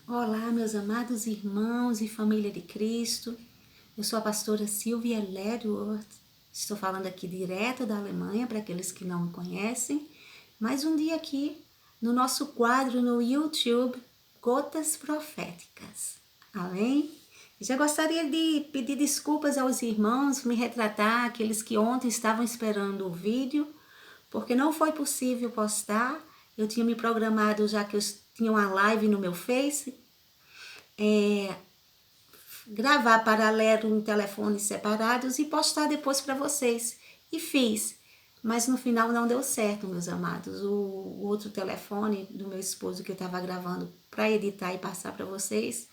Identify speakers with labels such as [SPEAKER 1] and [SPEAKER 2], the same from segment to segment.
[SPEAKER 1] Olá, meus amados irmãos e família de Cristo. Eu sou a pastora Silvia Ledworth. Estou falando aqui direto da Alemanha para aqueles que não me conhecem. Mais um dia aqui no nosso quadro no YouTube, Gotas Proféticas. Amém? Já gostaria de pedir desculpas aos irmãos, me retratar, aqueles que ontem estavam esperando o vídeo, porque não foi possível postar. Eu tinha me programado, já que eu tinha uma live no meu Face, gravar paralelo em telefones separados e postar depois para vocês. E fiz, mas no final não deu certo, meus amados. O outro telefone do meu esposo que eu estava gravando para editar e passar para vocês,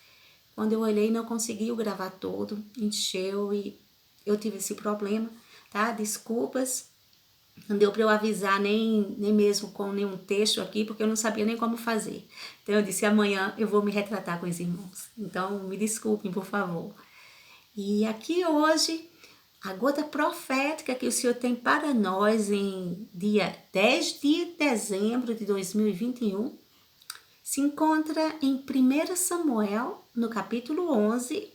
[SPEAKER 1] quando eu olhei não conseguiu gravar todo, encheu e eu tive esse problema, tá? Desculpas. Não deu para eu avisar nem mesmo com nenhum texto aqui, porque eu não sabia nem como fazer. Então eu disse, amanhã eu vou me retratar com os irmãos. Então me desculpem, por favor. E aqui hoje, a gota profética que o Senhor tem para nós em dia 10 de dezembro de 2021, se encontra em 1 Samuel, no capítulo 11,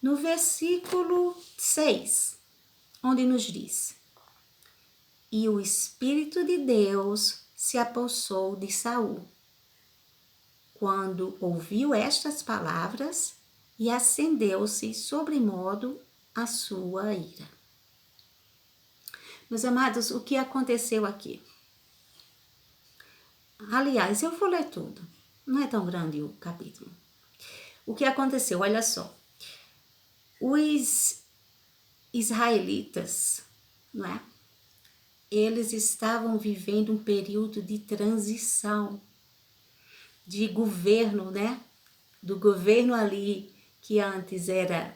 [SPEAKER 1] no versículo 6, onde nos diz: E o Espírito de Deus se apossou de Saul, quando ouviu estas palavras, e acendeu-se sobremodo a sua ira. Meus amados, o que aconteceu aqui? Aliás, eu vou ler tudo. Não é tão grande o capítulo. O que aconteceu? Olha só. Os israelitas, não é? Eles estavam vivendo um período de transição, de governo, né? Do governo ali que antes era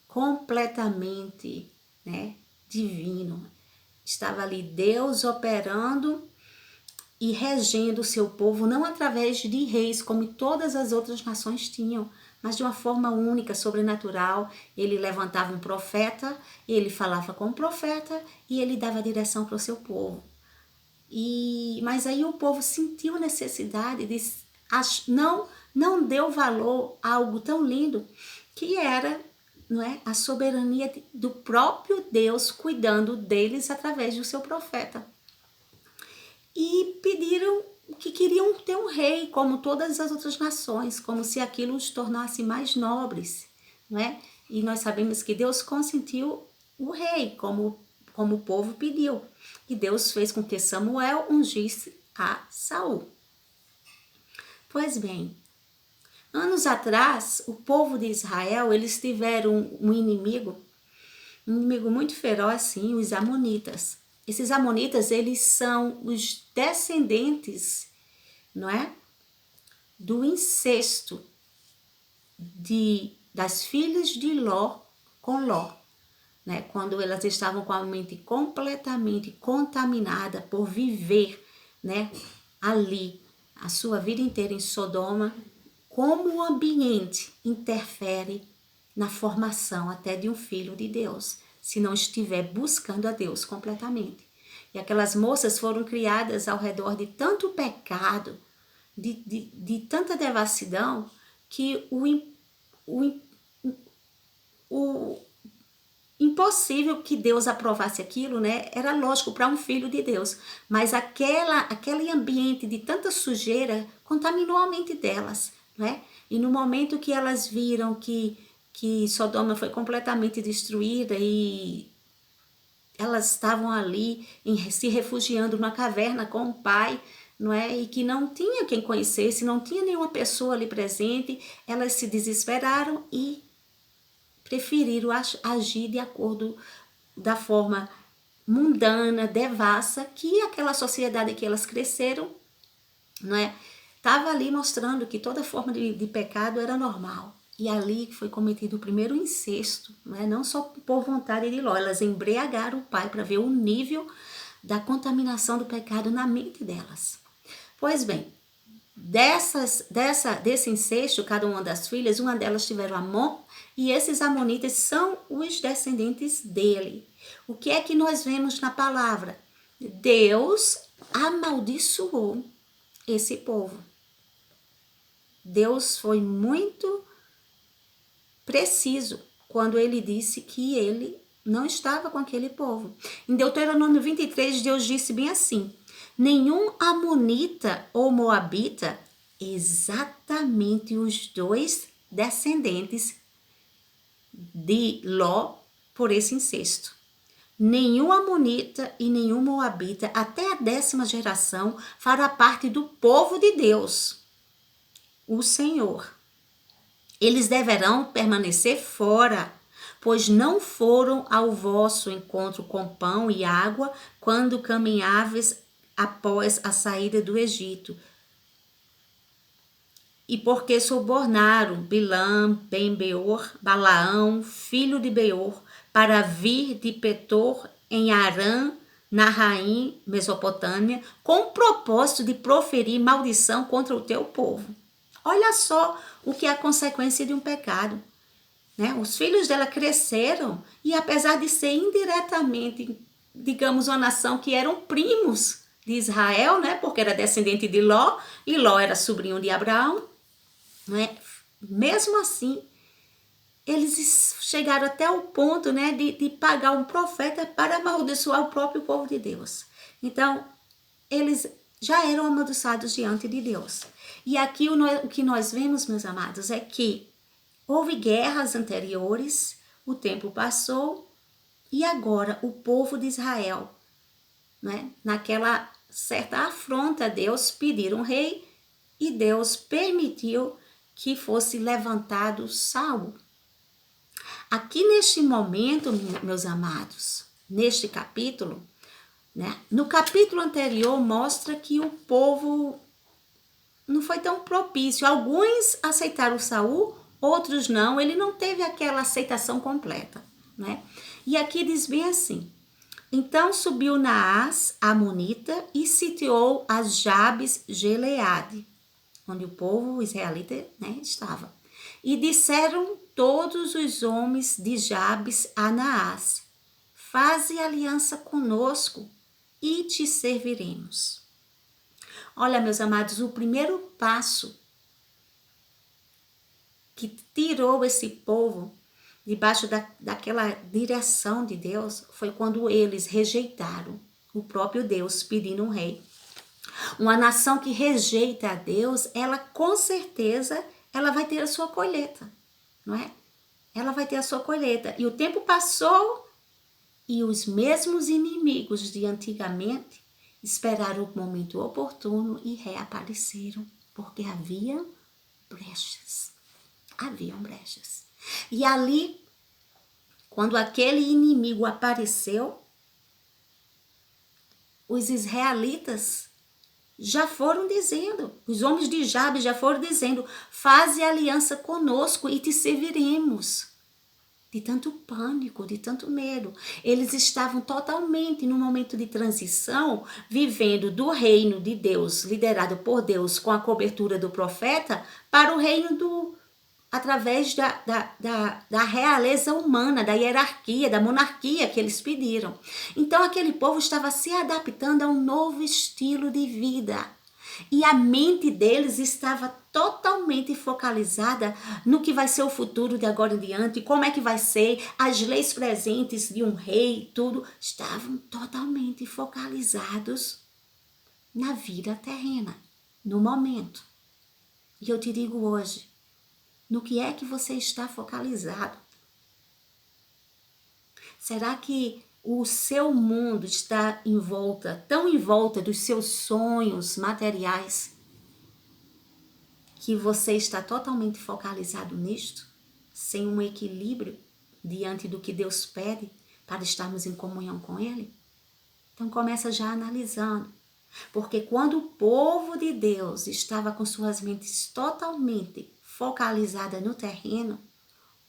[SPEAKER 1] completamente, né, divino. Estava ali Deus operando e regendo o seu povo, não através de reis, como todas as outras nações tinham, mas de uma forma única, sobrenatural. Ele levantava um profeta, ele falava com o profeta e ele dava direção para o seu povo. Mas aí o povo sentiu necessidade de não deu valor a algo tão lindo que era, não é, a soberania do próprio Deus cuidando deles através do seu profeta. E pediram que queriam ter um rei como todas as outras nações, como se aquilo os tornasse mais nobres, não é? E nós sabemos que Deus consentiu o rei, como o povo pediu. E Deus fez com que Samuel ungisse a Saul. Pois bem, anos atrás, o povo de Israel, eles tiveram um inimigo muito feroz, sim, os amonitas. Esses amonitas, eles são os descendentes, não é? Do incesto das filhas de Ló com Ló. Né, quando elas estavam com a mente completamente contaminada por viver, né, ali a sua vida inteira em Sodoma, como o ambiente interfere na formação até de um filho de Deus, se não estiver buscando a Deus completamente. E aquelas moças foram criadas ao redor de tanto pecado, de tanta devassidão, que o impossível que Deus aprovasse aquilo, né? Era lógico para um filho de Deus, mas aquele ambiente de tanta sujeira contaminou a mente delas, né? E no momento que elas viram que Sodoma foi completamente destruída e elas estavam ali se refugiando numa caverna com o pai, não é? E que não tinha quem conhecesse, não tinha nenhuma pessoa ali presente, elas se desesperaram e preferiram agir de acordo da forma mundana, devassa, que aquela sociedade que elas cresceram, não é? Estava ali mostrando que toda forma de pecado era normal. E ali foi cometido o primeiro incesto, não é? Não só por vontade de Ló, elas embriagaram o pai para ver o nível da contaminação do pecado na mente delas. Pois bem, desse incesto, cada uma das filhas, uma delas tiveram Amon, e esses amonitas são os descendentes dele. O que é que nós vemos na palavra? Deus amaldiçoou esse povo. Deus foi muito preciso quando ele disse que ele não estava com aquele povo. Em Deuteronômio 23, Deus disse bem assim: nenhum amonita ou moabita, exatamente os dois descendentes de Ló por esse incesto. Nenhum amonita e nenhum moabita, até a 10ª geração, fará parte do povo de Deus, o Senhor. Eles deverão permanecer fora, pois não foram ao vosso encontro com pão e água quando caminháveis após a saída do Egito. E porque subornaram Bilã, Ben-Beor, Balaão, filho de Beor, para vir de Petor em Arã, Naharaim, Mesopotâmia, com o propósito de proferir maldição contra o teu povo. Olha só o que é a consequência de um pecado, né? Os filhos dela cresceram e, apesar de ser indiretamente, digamos, uma nação que eram primos de Israel, né? Porque era descendente de Ló, e Ló era sobrinho de Abraão, né? Mesmo assim, eles chegaram até o ponto, né, de pagar um profeta para amaldiçoar o próprio povo de Deus. Então, eles já eram amaldiçoados diante de Deus. E aqui o que nós vemos, meus amados, é que houve guerras anteriores, o tempo passou, e agora o povo de Israel, né, naquela certa afronta a Deus, pediram um rei, e Deus permitiu que fosse levantado Saul. Aqui neste momento, meus amados, neste capítulo, né, no capítulo anterior mostra que o povo não foi tão propício. Alguns aceitaram Saul, outros não. Ele não teve aquela aceitação completa, né? E aqui diz bem assim: então subiu Naás, amonita, e sitiou as Jabes Gileade, onde o povo israelita, né, estava. E disseram todos os homens de Jabes a Naás: faze aliança conosco e te serviremos. Olha, meus amados, o primeiro passo que tirou esse povo debaixo daquela direção de Deus foi quando eles rejeitaram o próprio Deus, pedindo um rei. Uma nação que rejeita a Deus, ela com certeza ela vai ter a sua colheita, não é? Ela vai ter a sua colheita. E o tempo passou e os mesmos inimigos de antigamente esperaram o momento oportuno e reapareceram, porque haviam brechas. Haviam brechas. E ali, quando aquele inimigo apareceu, os israelitas já foram dizendo, os homens de Jabes já foram dizendo: faze aliança conosco e te serviremos. De tanto pânico, de tanto medo. Eles estavam totalmente no momento de transição, vivendo do reino de Deus, liderado por Deus, com a cobertura do profeta, para o reino através da realeza humana, da hierarquia, da monarquia que eles pediram. Então aquele povo estava se adaptando a um novo estilo de vida. E a mente deles estava totalmente focalizada no que vai ser o futuro de agora em diante, como é que vai ser, as leis presentes de um rei, tudo. Estavam totalmente focalizados na vida terrena, no momento. E eu te digo hoje, no que é que você está focalizado? Será que o seu mundo está tão em volta dos seus sonhos materiais, que você está totalmente focalizado nisto, sem um equilíbrio diante do que Deus pede para estarmos em comunhão com Ele? Então começa já analisando, porque quando o povo de Deus estava com suas mentes totalmente focalizadas no terreno,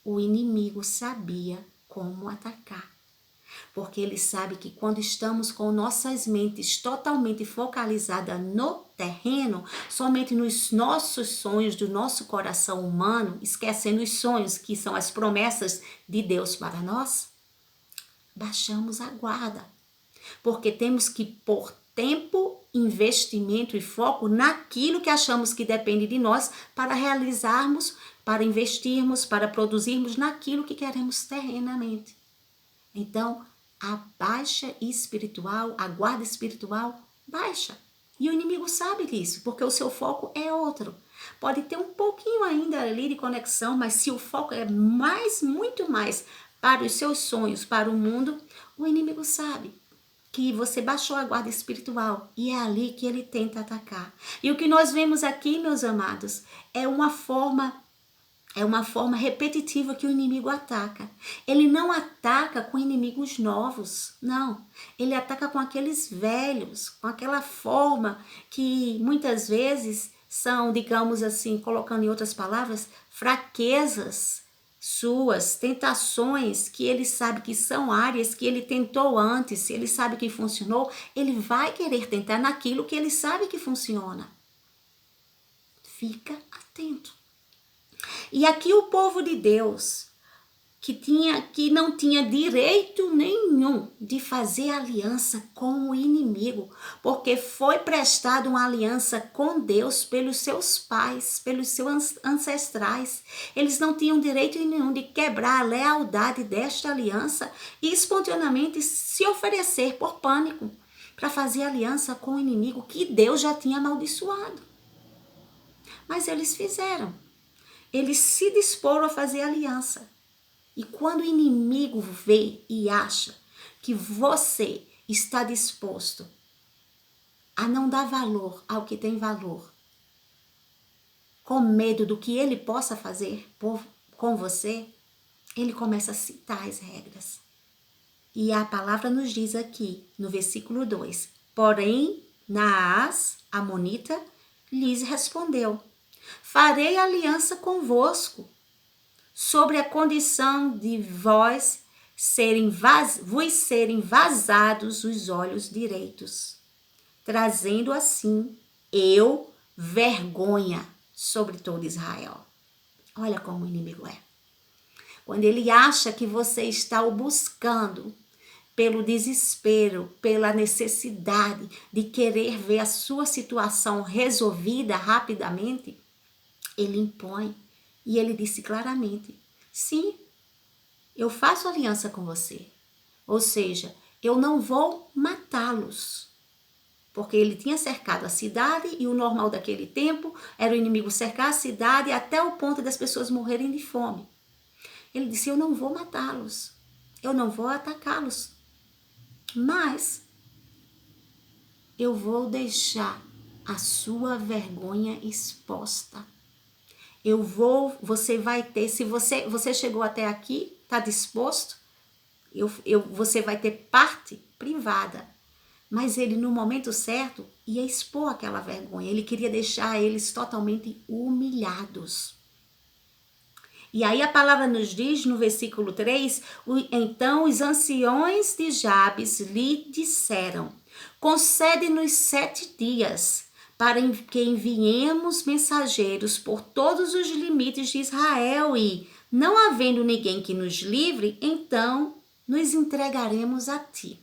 [SPEAKER 1] o inimigo sabia como atacar. Porque ele sabe que quando estamos com nossas mentes totalmente focalizadas no terreno, somente nos nossos sonhos do nosso coração humano, esquecendo os sonhos que são as promessas de Deus para nós, baixamos a guarda. Porque temos que pôr tempo, investimento e foco naquilo que achamos que depende de nós para realizarmos, para investirmos, para produzirmos naquilo que queremos terrenamente. Então, a baixa espiritual, a guarda espiritual baixa. E o inimigo sabe disso, porque o seu foco é outro. Pode ter um pouquinho ainda ali de conexão, mas se o foco é muito mais para os seus sonhos, para o mundo, o inimigo sabe que você baixou a guarda espiritual e é ali que ele tenta atacar. E o que nós vemos aqui, meus amados, é uma forma repetitiva que o inimigo ataca. Ele não ataca com inimigos novos, não. Ele ataca com aqueles velhos, com aquela forma que muitas vezes são, digamos assim, colocando em outras palavras, fraquezas suas, tentações que ele sabe que são áreas que ele tentou antes, se ele sabe que funcionou, ele vai querer tentar naquilo que ele sabe que funciona. Fica atento. E aqui o povo de Deus, que não tinha direito nenhum de fazer aliança com o inimigo, porque foi prestada uma aliança com Deus pelos seus pais, pelos seus ancestrais. Eles não tinham direito nenhum de quebrar a lealdade desta aliança e espontaneamente se oferecer por pânico para fazer aliança com o inimigo que Deus já tinha amaldiçoado. Mas eles fizeram. Eles se disporam a fazer aliança. E quando o inimigo vê e acha que você está disposto a não dar valor ao que tem valor, com medo do que ele possa fazer com você, ele começa a citar as regras. E a palavra nos diz aqui, no versículo 2, porém, Naás, amonita, lhes respondeu, farei aliança convosco, sobre a condição de vos serem vazados os olhos direitos, trazendo assim eu vergonha sobre todo Israel. Olha como o inimigo é. Quando ele acha que você está o buscando pelo desespero, pela necessidade de querer ver a sua situação resolvida rapidamente, ele impõe. E ele disse claramente, sim, eu faço aliança com você. Ou seja, eu não vou matá-los. Porque ele tinha cercado a cidade e o normal daquele tempo era o inimigo cercar a cidade até o ponto das pessoas morrerem de fome. Ele disse, eu não vou matá-los. Eu não vou atacá-los. Mas eu vou deixar a sua vergonha exposta. Você vai ter, se você chegou até aqui, está disposto, você vai ter parte privada. Mas ele, no momento certo, ia expor aquela vergonha. Ele queria deixar eles totalmente humilhados. E aí a palavra nos diz, no versículo 3, então os anciões de Jabes lhe disseram, concede-nos 7 dias, para que enviemos mensageiros por todos os limites de Israel e, não havendo ninguém que nos livre, então nos entregaremos a ti.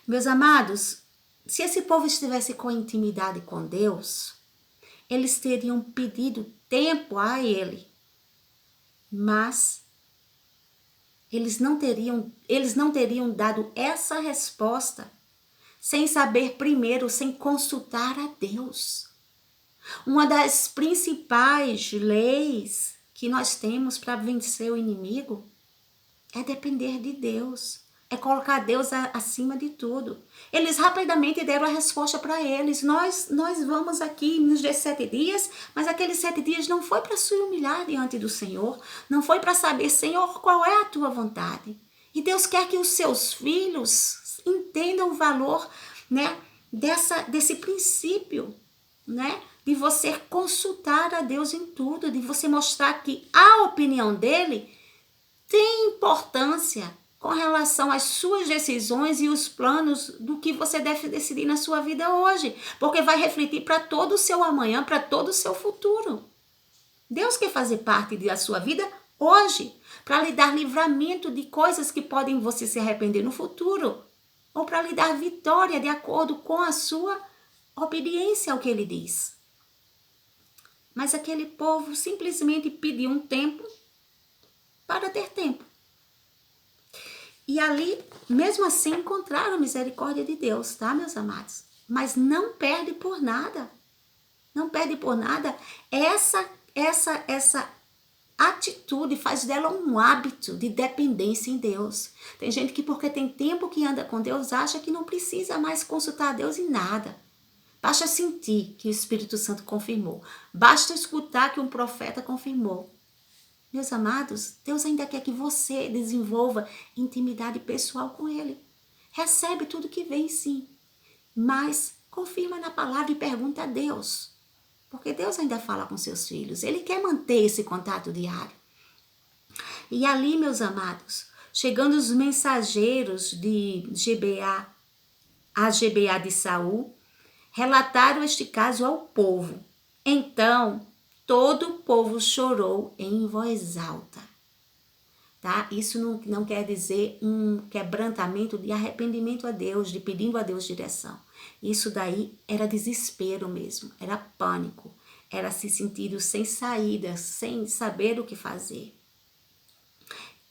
[SPEAKER 1] Meus amados, se esse povo estivesse com intimidade com Deus, eles teriam pedido tempo a ele, mas eles não teriam dado essa resposta sem saber primeiro, sem consultar a Deus. Uma das principais leis que nós temos para vencer o inimigo é depender de Deus, é colocar Deus acima de tudo. Eles rapidamente deram a resposta para eles. Nós vamos aqui nos 7 dias, mas aqueles 7 dias não foi para se humilhar diante do Senhor, não foi para saber, Senhor, qual é a tua vontade. E Deus quer que os seus filhos entendam o valor, né, desse princípio, né, de você consultar a Deus em tudo, de você mostrar que a opinião dele tem importância com relação às suas decisões e os planos do que você deve decidir na sua vida hoje, porque vai refletir para todo o seu amanhã, para todo o seu futuro. Deus quer fazer parte da sua vida hoje, para lhe dar livramento de coisas que podem você se arrepender no futuro, ou para lhe dar vitória de acordo com a sua obediência ao que ele diz. Mas aquele povo simplesmente pediu um tempo para ter tempo. E ali, mesmo assim, encontraram a misericórdia de Deus, tá, meus amados? Mas não perde por nada. Não perde por nada. Essa atitude faz dela um hábito de dependência em Deus. Tem gente que, porque tem tempo que anda com Deus, acha que não precisa mais consultar a Deus em nada. Basta sentir que o Espírito Santo confirmou. Basta escutar que um profeta confirmou. Meus amados, Deus ainda quer que você desenvolva intimidade pessoal com Ele. Recebe tudo que vem, sim. Mas confirma na palavra e pergunta a Deus. Porque Deus ainda fala com seus filhos. Ele quer manter esse contato diário. E ali, meus amados, chegando os mensageiros de Gibeá de Saul, relataram este caso ao povo. Então, todo o povo chorou em voz alta. Tá? Isso não quer dizer um quebrantamento de arrependimento a Deus, de pedindo a Deus direção. Isso daí era desespero mesmo, era pânico, era se sentir sem saída, sem saber o que fazer.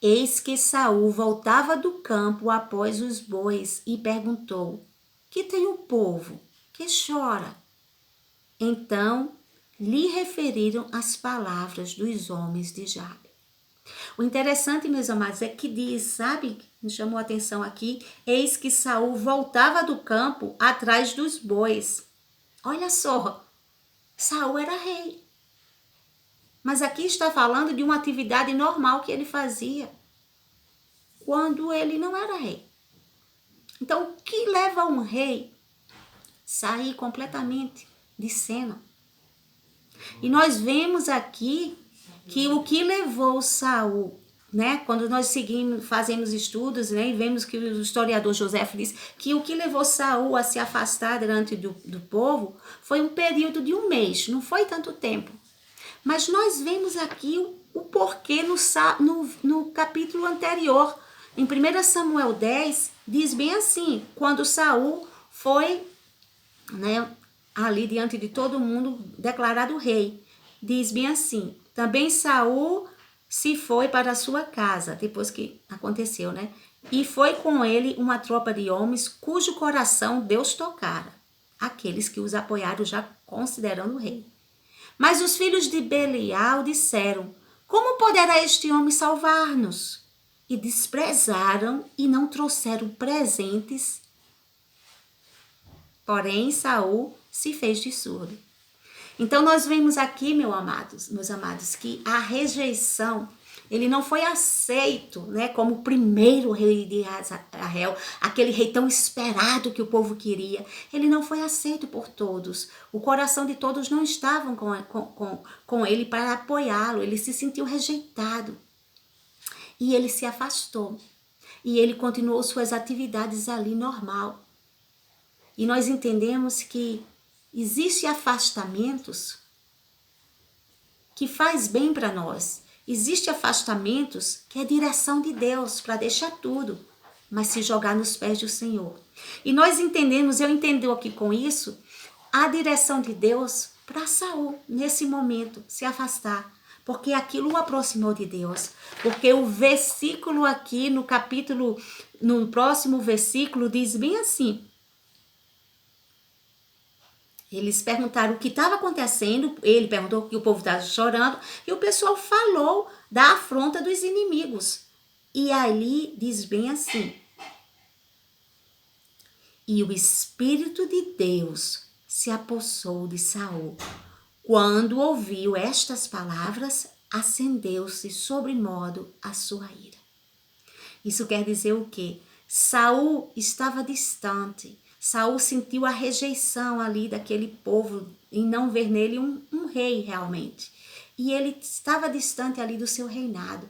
[SPEAKER 1] Eis que Saul voltava do campo após os bois e perguntou: que tem o povo que chora? Então lhe referiram as palavras dos homens de Jabe. O interessante, meus amados, é que diz, sabe, me chamou a atenção aqui, eis que Saul voltava do campo atrás dos bois. Olha só, Saul era rei. Mas aqui está falando de uma atividade normal que ele fazia quando ele não era rei. Então, o que leva um rei a sair completamente de cena? E nós vemos aqui que o que levou Saul, né, quando nós fazemos estudos, né, e vemos que o historiador José diz que o que levou Saul a se afastar diante do povo foi um período de um mês, não foi tanto tempo. Mas nós vemos aqui o porquê no capítulo anterior. Em 1 Samuel 10, diz bem assim, quando Saul foi, né, ali diante de todo mundo declarado rei, diz bem assim: também Saul se foi para a sua casa, depois que aconteceu, né? E foi com ele uma tropa de homens cujo coração Deus tocara, aqueles que os apoiaram já considerando o rei. Mas os filhos de Belial disseram: como poderá este homem salvar-nos? E desprezaram e não trouxeram presentes. Porém, Saul se fez de surdo. Então, nós vemos aqui, meus amados, que a rejeição, ele não foi aceito, né, como o primeiro rei de Israel, aquele rei tão esperado que o povo queria. Ele não foi aceito por todos. O coração de todos não estava com ele para apoiá-lo. Ele se sentiu rejeitado. E ele se afastou. E ele continuou suas atividades ali normal. E nós entendemos que existem afastamentos que faz bem para nós. Existem afastamentos que é direção de Deus para deixar tudo, mas se jogar nos pés do Senhor. E nós entendemos, eu entendo aqui com isso, a direção de Deus para Saul, nesse momento, se afastar. Porque aquilo o aproximou de Deus. Porque o versículo aqui no próximo versículo diz bem assim. Eles perguntaram o que estava acontecendo, ele perguntou que o povo estava chorando, e o pessoal falou da afronta dos inimigos. E ali diz bem assim: e o Espírito de Deus se apossou de Saul. Quando ouviu estas palavras, acendeu-se sobremodo a sua ira. Isso quer dizer o quê? Saul estava distante. Saul sentiu a rejeição ali daquele povo em não ver nele um rei realmente. E ele estava distante ali do seu reinado.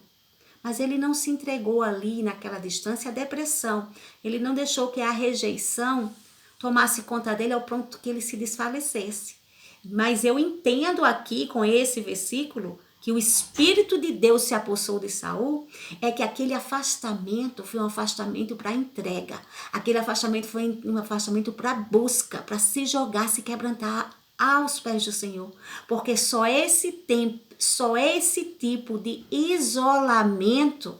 [SPEAKER 1] Mas ele não se entregou ali naquela distância à depressão. Ele não deixou que a rejeição tomasse conta dele ao ponto que ele se desfalecesse. Mas eu entendo aqui com esse versículo que o Espírito de Deus se apossou de Saul, é que aquele afastamento foi um afastamento para entrega. Aquele afastamento foi um afastamento para busca, para se jogar, se quebrantar aos pés do Senhor. Porque só esse tempo, só esse tipo de isolamento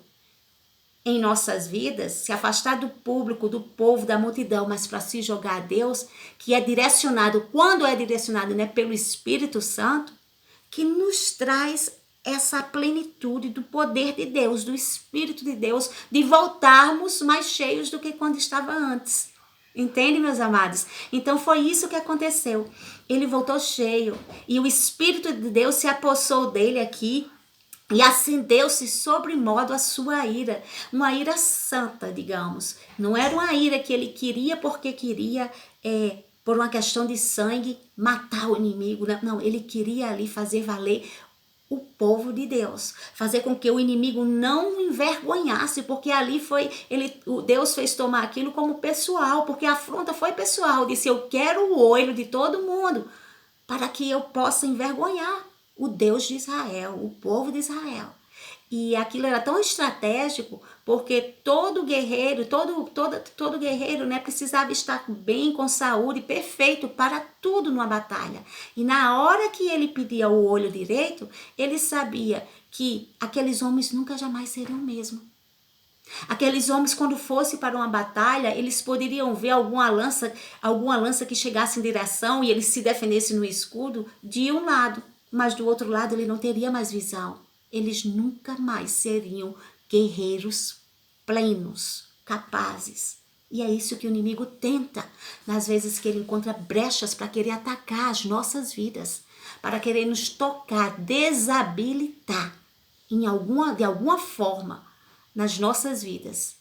[SPEAKER 1] em nossas vidas, se afastar do público, do povo, da multidão, mas para se jogar a Deus, que é direcionado, quando é direcionado, né, pelo Espírito Santo, que nos traz essa plenitude do poder de Deus, do Espírito de Deus, de voltarmos mais cheios do que quando estava antes. Entende, meus amados? Então foi isso que aconteceu. Ele voltou cheio e o Espírito de Deus se apossou dele aqui e acendeu-se sobremodo a sua ira, uma ira santa, digamos. Não era uma ira que ele queria porque queria, por uma questão de sangue, matar o inimigo. Não, ele queria ali fazer valer o povo de Deus, fazer com que o inimigo não envergonhasse, porque ali Deus fez tomar aquilo como pessoal, porque a afronta foi pessoal, disse: eu quero o olho de todo mundo, para que eu possa envergonhar o Deus de Israel, o povo de Israel. E aquilo era tão estratégico, porque todo guerreiro, todo guerreiro, né, precisava estar bem, com saúde, perfeito para tudo numa batalha. E na hora que ele pedia o olho direito, ele sabia que aqueles homens nunca jamais seriam o mesmo. Aqueles homens, quando fosse para uma batalha, eles poderiam ver alguma lança que chegasse em direção e eles se defendessem no escudo de um lado, mas do outro lado ele não teria mais visão. Eles nunca mais seriam guerreiros plenos, capazes. E é isso que o inimigo tenta, nas vezes que ele encontra brechas para querer atacar as nossas vidas, para querer nos tocar, desabilitar de alguma forma nas nossas vidas,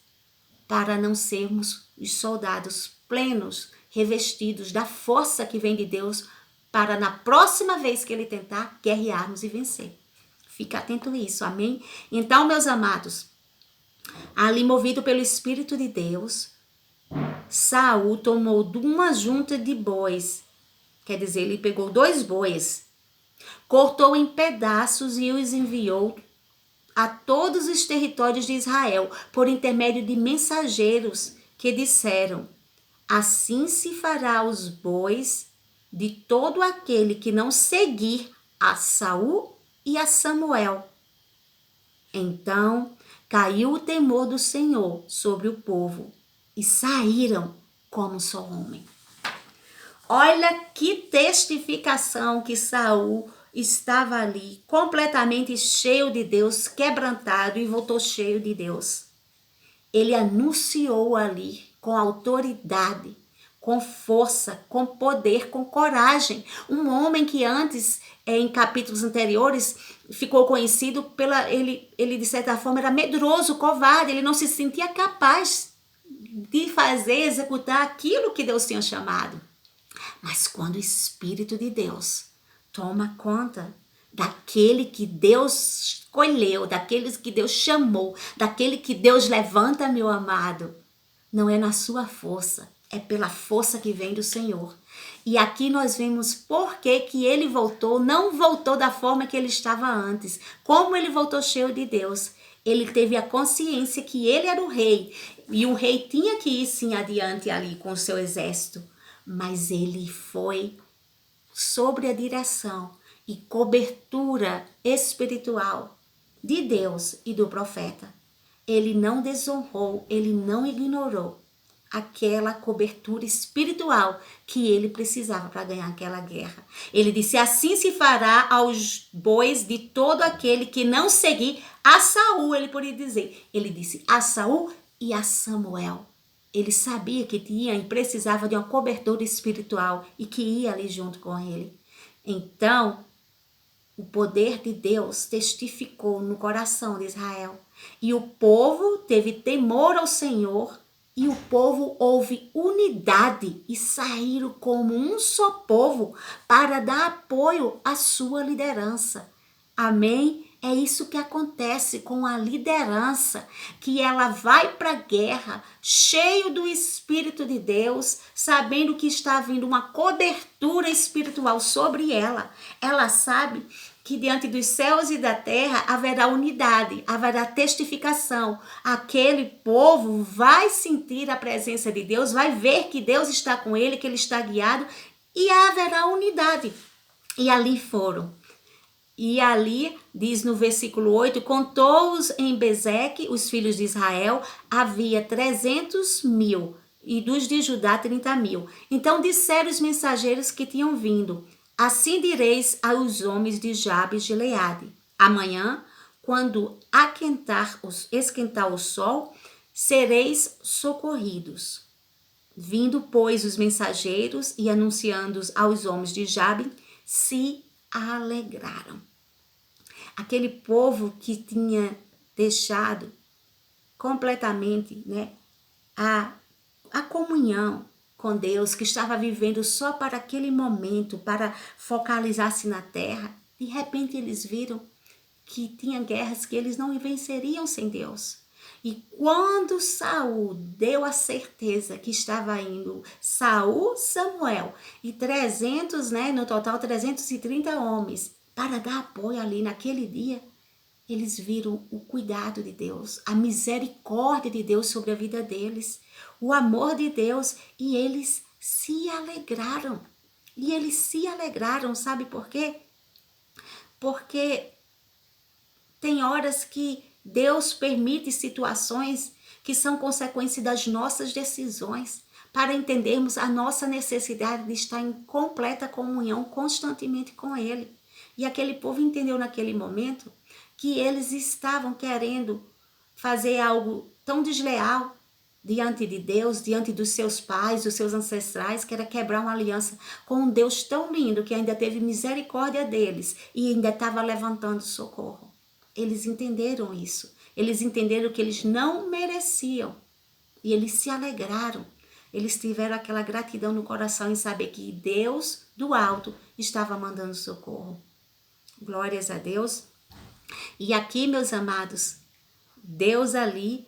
[SPEAKER 1] para não sermos os soldados plenos, revestidos da força que vem de Deus, para na próxima vez que ele tentar, guerrearmos e vencer. Fica atento a isso, amém? Então, meus amados, ali movido pelo Espírito de Deus, Saul tomou de uma junta de bois, quer dizer, ele pegou 2 bois, cortou em pedaços e os enviou a todos os territórios de Israel, por intermédio de mensageiros que disseram: assim se fará os bois de todo aquele que não seguir a Saul e a Samuel. Então caiu o temor do Senhor sobre o povo e saíram como só homem. Olha que testificação que Saul estava ali, completamente cheio de Deus, quebrantado, e voltou cheio de Deus. Ele anunciou ali com autoridade, com força, com poder, com coragem. Um homem que antes, em capítulos anteriores, ficou conhecido ele de certa forma era medroso, covarde, ele não se sentia capaz de executar aquilo que Deus tinha chamado. Mas quando o Espírito de Deus toma conta daquele que Deus escolheu, daqueles que Deus chamou, daquele que Deus levanta, meu amado, não é na sua força, é pela força que vem do Senhor. E aqui nós vemos por que ele voltou, não voltou da forma que ele estava antes. Como ele voltou cheio de Deus, ele teve a consciência que ele era o rei, e o rei tinha que ir sim adiante ali com o seu exército, mas ele foi sobre a direção e cobertura espiritual de Deus e do profeta. Ele não desonrou, ele não ignorou aquela cobertura espiritual que ele precisava para ganhar aquela guerra. Ele disse: assim se fará aos bois de todo aquele que não seguir a Saul. Ele poderia dizer, ele disse a Saul e a Samuel. Ele sabia que tinha e precisava de uma cobertura espiritual e que ia ali junto com ele. Então, o poder de Deus testificou no coração de Israel. E o povo teve temor ao Senhor. E o povo houve unidade e saíram como um só povo para dar apoio à sua liderança. Amém? É isso que acontece com a liderança, que ela vai para a guerra cheio do Espírito de Deus, sabendo que está vindo uma cobertura espiritual sobre ela. Ela sabe que diante dos céus e da terra haverá unidade, haverá testificação. Aquele povo vai sentir a presença de Deus, vai ver que Deus está com ele, que ele está guiado, e haverá unidade. E ali foram. E ali, diz no versículo 8, contou-os em Bezeque, os filhos de Israel, havia 300.000, e dos de Judá 30.000. Então disseram os mensageiros que tinham vindo, assim direis aos homens de Jabes de Gileade, amanhã, quando esquentar o sol, sereis socorridos. Vindo, pois, os mensageiros e anunciando aos homens de Jabe, se alegraram. Aquele povo que tinha deixado completamente, né, a comunhão com Deus, que estava vivendo só para aquele momento, para focalizar-se na terra, de repente eles viram que tinha guerras que eles não venceriam sem Deus. E quando Saul deu a certeza que estava indo Saul, Samuel e 300, né, no total 330 homens, para dar apoio ali naquele dia, eles viram o cuidado de Deus, a misericórdia de Deus sobre a vida deles, o amor de Deus, e eles se alegraram. E eles se alegraram, sabe por quê? Porque tem horas que Deus permite situações que são consequência das nossas decisões, para entendermos a nossa necessidade de estar em completa comunhão constantemente com Ele. E aquele povo entendeu naquele momento que eles estavam querendo fazer algo tão desleal diante de Deus, diante dos seus pais, dos seus ancestrais, que era quebrar uma aliança com um Deus tão lindo que ainda teve misericórdia deles e ainda estava levantando socorro. Eles entenderam isso. Eles entenderam que eles não mereciam. E eles se alegraram. Eles tiveram aquela gratidão no coração em saber que Deus do alto estava mandando socorro. Glórias a Deus. E aqui, meus amados, Deus ali,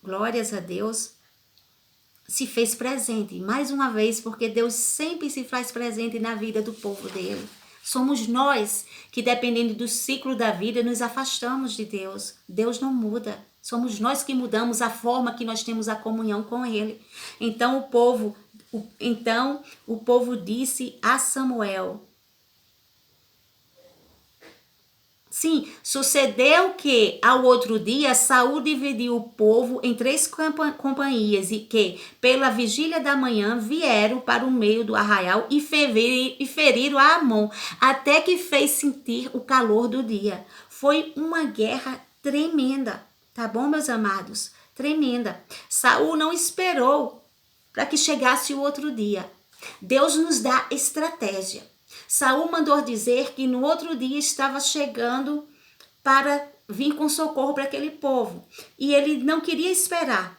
[SPEAKER 1] glórias a Deus, se fez presente. Mais uma vez, porque Deus sempre se faz presente na vida do povo dele. Somos nós que, dependendo do ciclo da vida, nos afastamos de Deus. Deus não muda. Somos nós que mudamos a forma que nós temos a comunhão com Ele. Então o povo disse a Samuel. Sim, sucedeu que ao outro dia Saul dividiu o povo em 3 companhias e que, pela vigília da manhã, vieram para o meio do arraial e feriram a Amon, até que fez sentir o calor do dia. Foi uma guerra tremenda, tá bom, meus amados? Tremenda. Saul não esperou para que chegasse o outro dia. Deus nos dá estratégia. Saul mandou dizer que no outro dia estava chegando para vir com socorro para aquele povo. E ele não queria esperar,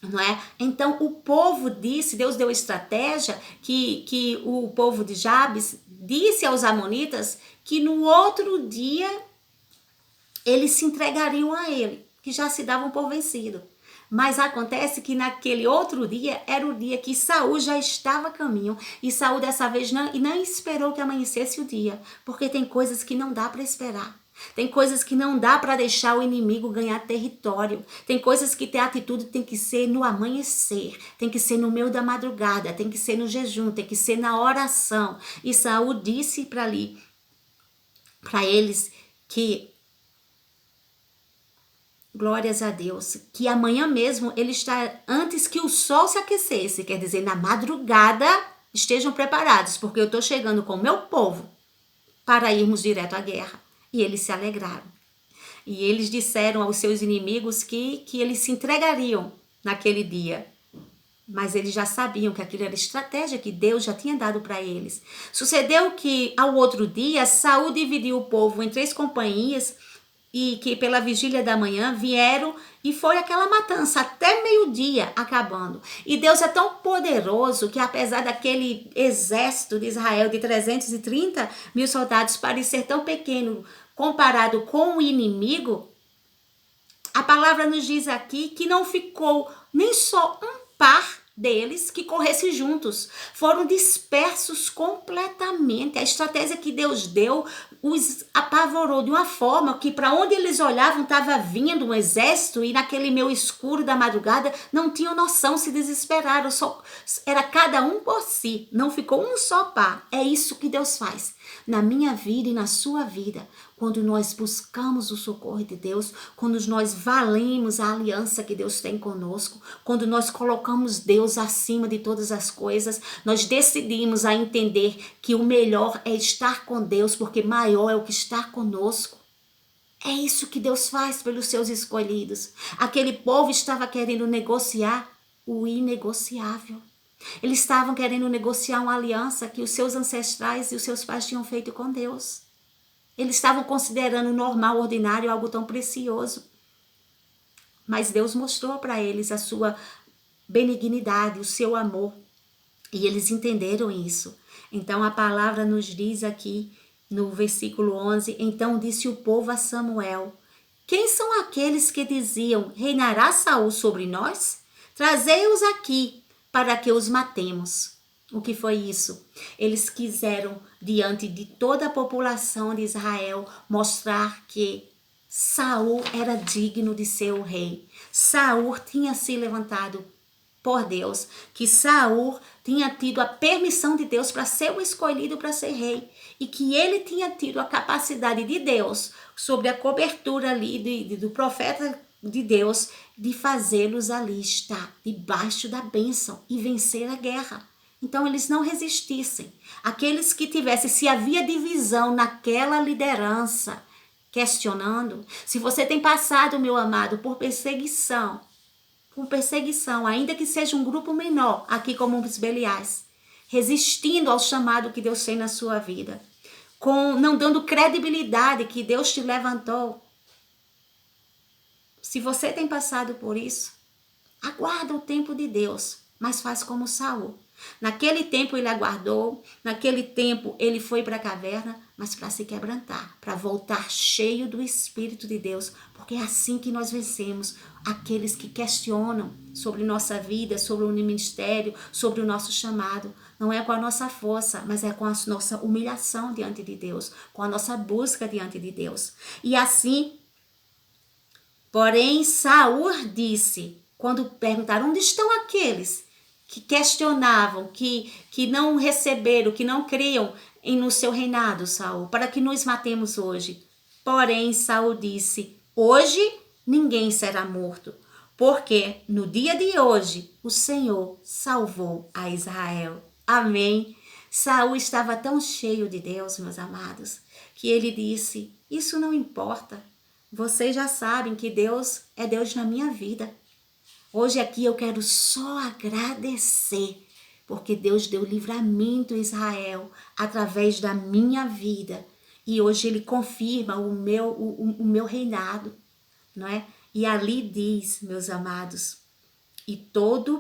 [SPEAKER 1] não é? Então o povo disse, Deus deu estratégia, que o povo de Jabes disse aos amonitas que no outro dia eles se entregariam a ele, que já se davam por vencido. Mas acontece que naquele outro dia era o dia que Saul já estava a caminho. E Saul dessa vez não esperou que amanhecesse o dia. Porque tem coisas que não dá para esperar. Tem coisas que não dá para deixar o inimigo ganhar território. Tem coisas que a atitude tem que ser no amanhecer. Tem que ser no meio da madrugada. Tem que ser no jejum. Tem que ser na oração. E Saul disse para eles que... Glórias a Deus, que amanhã mesmo ele está, antes que o sol se aquecesse, quer dizer, na madrugada, estejam preparados, porque eu estou chegando com o meu povo para irmos direto à guerra. E eles se alegraram. E eles disseram aos seus inimigos que eles se entregariam naquele dia. Mas eles já sabiam que aquilo era estratégia que Deus já tinha dado para eles. Sucedeu que, ao outro dia, Saul dividiu o povo em 3 companhias e que pela vigília da manhã vieram e foi aquela matança até meio-dia acabando. E Deus é tão poderoso que apesar daquele exército de Israel de 330 mil soldados parecer tão pequeno comparado com o inimigo, a palavra nos diz aqui que não ficou nem só um par deles que corressem juntos. Foram dispersos completamente. A estratégia que Deus deu os apavorou de uma forma que para onde eles olhavam estava vindo um exército e naquele meio escuro da madrugada não tinham noção, se desesperaram. Era cada um por si, não ficou um só par. É isso que Deus faz na minha vida e na sua vida. Quando nós buscamos o socorro de Deus, quando nós valemos a aliança que Deus tem conosco, quando nós colocamos Deus acima de todas as coisas, nós decidimos a entender que o melhor é estar com Deus, porque maior é o que está conosco. É isso que Deus faz pelos seus escolhidos. Aquele povo estava querendo negociar o inegociável. Eles estavam querendo negociar uma aliança que os seus ancestrais e os seus pais tinham feito com Deus. Eles estavam considerando normal, ordinário, algo tão precioso. Mas Deus mostrou para eles a sua benignidade, o seu amor. E eles entenderam isso. Então a palavra nos diz aqui no versículo 11, então disse o povo a Samuel, quem são aqueles que diziam, reinará Saul sobre nós? Trazei-os aqui para que os matemos. O que foi isso? Eles quiseram, diante de toda a população de Israel, mostrar que Saul era digno de ser o rei. Saul tinha se levantado por Deus, que Saul tinha tido a permissão de Deus para ser o escolhido para ser rei, e que ele tinha tido a capacidade de Deus, sobre a cobertura ali do profeta de Deus, de fazê-los ali estar debaixo da bênção e vencer a guerra. Então eles não resistissem. Aqueles que tivessem, se havia divisão naquela liderança, questionando, se você tem passado, meu amado, por perseguição, ainda que seja um grupo menor, aqui como os Beliais, resistindo ao chamado que Deus tem na sua vida, não dando credibilidade que Deus te levantou. Se você tem passado por isso, aguarda o tempo de Deus, mas faz como Saul. Naquele tempo ele aguardou, naquele tempo ele foi para a caverna, mas para se quebrantar, para voltar cheio do Espírito de Deus, porque é assim que nós vencemos aqueles que questionam sobre nossa vida, sobre o ministério, sobre o nosso chamado. Não é com a nossa força, mas é com a nossa humilhação diante de Deus, com a nossa busca diante de Deus. E assim, porém, Saul disse, quando perguntaram, onde estão aqueles que questionavam, que não receberam, que não criam no seu reinado, Saul, para que nos matemos hoje. Porém, Saul disse, hoje ninguém será morto, porque no dia de hoje o Senhor salvou a Israel. Amém. Saul estava tão cheio de Deus, meus amados, que ele disse, isso não importa. Vocês já sabem que Deus é Deus na minha vida. Hoje aqui eu quero só agradecer, porque Deus deu livramento a Israel através da minha vida. E hoje ele confirma o meu reinado, não é? E ali diz, meus amados, e todo